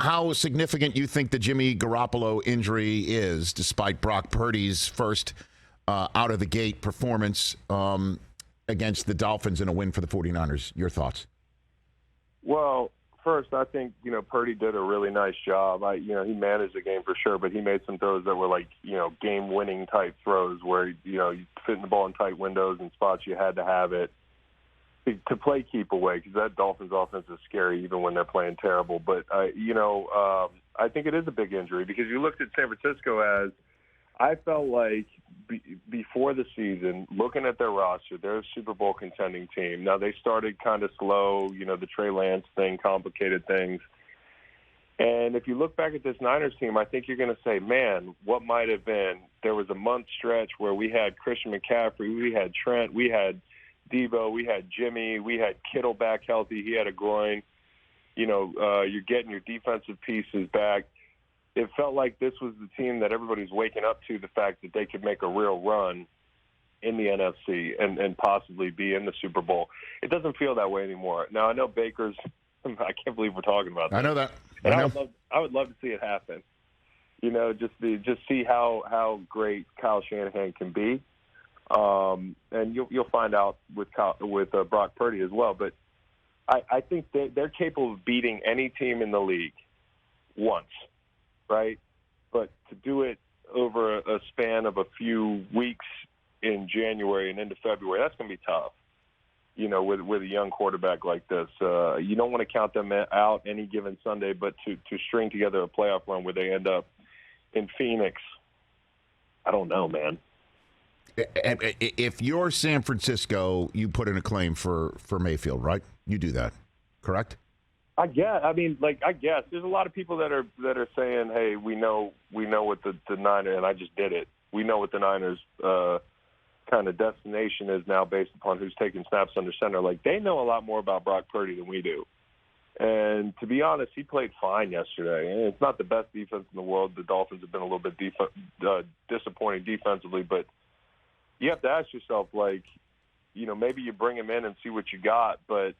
how significant you think the Jimmy Garoppolo injury is, despite Brock Purdy's first out of the gate performance against the Dolphins in a win for the 49ers. Your thoughts? Well, first, I think, Purdy did a really nice job. He managed the game for sure, but he made some throws that were like, game-winning type throws where, you fit the ball in tight windows and spots you had to have it to play keep away, because that Dolphins offense is scary even when they're playing terrible. But, I think it is a big injury because you looked at San Francisco as I felt like before the season, looking at their roster, they're a Super Bowl contending team. Now, they started kind of slow, the Trey Lance thing complicated things. And if you look back at this Niners team, I think you're going to say, man, what might have been? There was a month stretch where we had Christian McCaffrey, we had Trent, we had Debo, we had Jimmy, we had Kittle back healthy. He had a groin. You're getting your defensive pieces back. It felt like this was the team that everybody's waking up to, the fact that they could make a real run in the NFC and possibly be in the Super Bowl. It doesn't feel that way anymore. Now, I know Baker's – I can't believe we're talking about that. I know that. I would love to see it happen. Just see how great Kyle Shanahan can be. And you'll find out with Brock Purdy as well. But I think they're capable of beating any team in the league once. Right, but to do it over a span of a few weeks in January and into February, that's going to be tough. With a young quarterback like this, you don't want to count them out any given Sunday, but to string together a playoff run where they end up in Phoenix, I don't know, man. If you're San Francisco, you put in a claim for Mayfield, right? You do that, correct? I guess. There's a lot of people that are saying, "Hey, we know what the Niners," and I just did it. We know what the Niners kind of destination is now, based upon who's taking snaps under center. Like, they know a lot more about Brock Purdy than we do. And to be honest, he played fine yesterday. And it's not the best defense in the world. The Dolphins have been a little bit disappointing defensively, but you have to ask yourself, maybe you bring him in and see what you got, but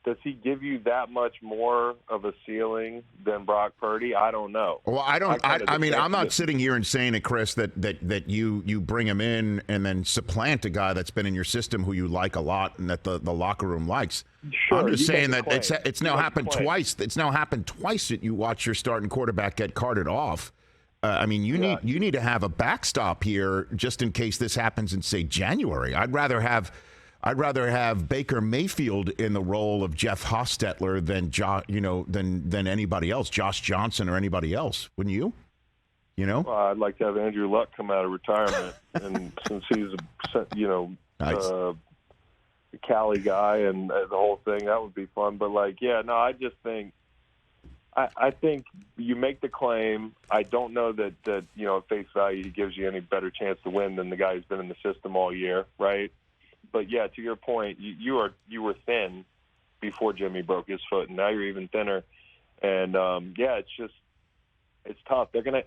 does he give you that much more of a ceiling than Brock Purdy? I don't know. Well, I'm not sitting here and saying it, Chris, that you bring him in and then supplant a guy that's been in your system who you like a lot and that the locker room likes. Sure, I'm just saying that it's now happened twice. It's now happened twice that you watch your starting quarterback get carted off. You need to have a backstop here just in case this happens in, say, January. I'd rather have Baker Mayfield in the role of Jeff Hostetler than anybody else, Josh Johnson or anybody else. Wouldn't you? Well, I'd like to have Andrew Luck come out of retirement, and since he's nice. A Cali guy and the whole thing, that would be fun. But I just think I think you make the claim. I don't know that at face value he gives you any better chance to win than the guy who's been in the system all year, right? But yeah, to your point, you were thin before Jimmy broke his foot, and now you're even thinner. And it's tough. They're gonna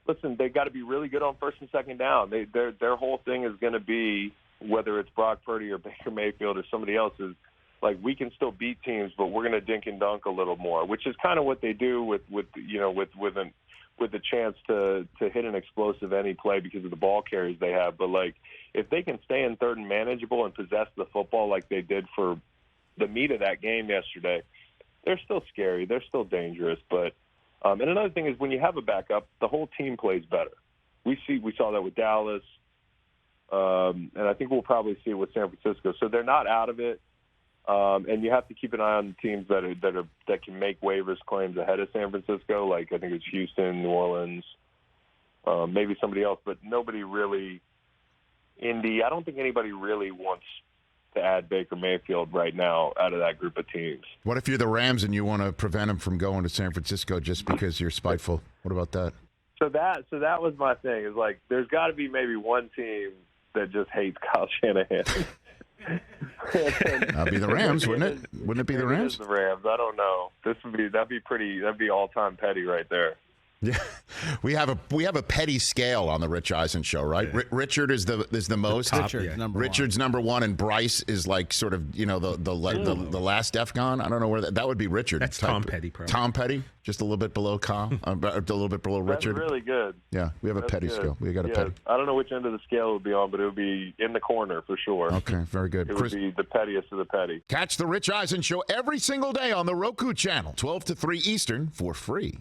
listen. They got to be really good on first and second down. Their whole thing is going to be, whether it's Brock Purdy or Baker Mayfield or somebody else, is like, we can still beat teams, but we're going to dink and dunk a little more, which is kind of what they do with the chance to hit an explosive any play because of the ball carries they have. But if they can stay in third and manageable and possess the football like they did for the meat of that game yesterday, they're still scary. They're still dangerous. But and another thing is, when you have a backup, the whole team plays better. We saw that with Dallas, and I think we'll probably see it with San Francisco. So they're not out of it. And you have to keep an eye on the teams that can make waivers claims ahead of San Francisco. I think it's Houston, New Orleans, maybe somebody else, but nobody really. Indy, I don't think anybody really wants to add Baker Mayfield right now out of that group of teams. What if you're the Rams and you want to prevent him from going to San Francisco just because you're spiteful? What about that? So that was my thing. Is there's got to be maybe one team that just hates Kyle Shanahan. That'd be the Rams, wouldn't it? Wouldn't it be the Rams? It is the Rams. I don't know. That'd be all-time petty right there. Yeah. We have a petty scale on the Rich Eisen Show, right? Yeah. Richard is the most. Richard's number one, and Bryce is like sort of the last DEFCON. I don't know where that would be. Richard. That's Tom Petty, probably. Tom Petty, just a little bit below Kyle, a little bit below Richard. That's really good. Yeah, we have a petty scale. We got a petty. I don't know which end of the scale it would be on, but it would be in the corner for sure. Okay, very good. It would be the pettiest of the petty. Catch the Rich Eisen Show every single day on the Roku channel, 12 to 3 Eastern, for free.